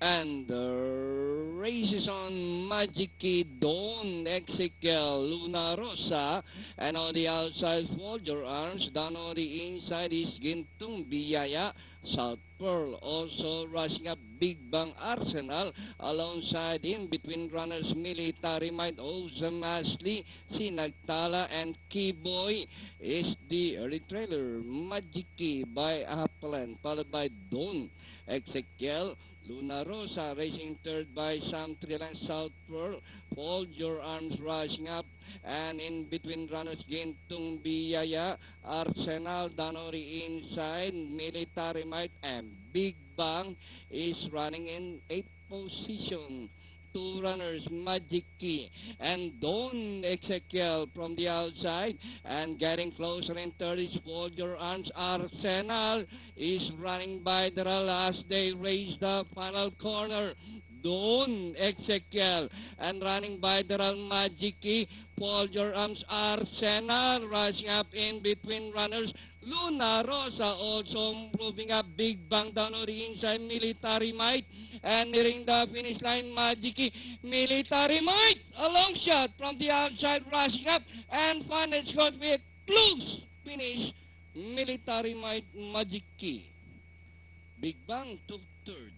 And the race is on Magic Kid, Dawn, Ezekiel, Luna Rosa, and on the outside fold your arms, down on the inside is Gintung Biyaya, South Pearl, also rushing up Big Bang Arsenal, alongside in between runners Military Might, Ozam Ashley, Sinagtala, and Keyboy is the early trailer, Magic Key by Appleton, followed by Dawn, Ezekiel, Luna Rosa racing third by Sam Trilan South Pearl. Fold your arms rising up. And in between runners, Gintung Biyaya, Arsenal, Danori inside, Military Might, and Big Bang is running in 8th position. Two runners, Magic Key and Don Ezekiel from the outside, and getting closer in third is Fold Your Arms. Arsenal is running by the last they raise the final corner. Don Ezekiel and running by the Magic Key. Fold Your Arms. Arsenal rushing up in between runners. Luna Rosa also moving up. Big Bang down on the inside. Military Might and nearing the finish line. Magic Key. Military Might. A long shot from the outside rushing up and final shot with close finish. Military Might, Magic Key. Big Bang took third.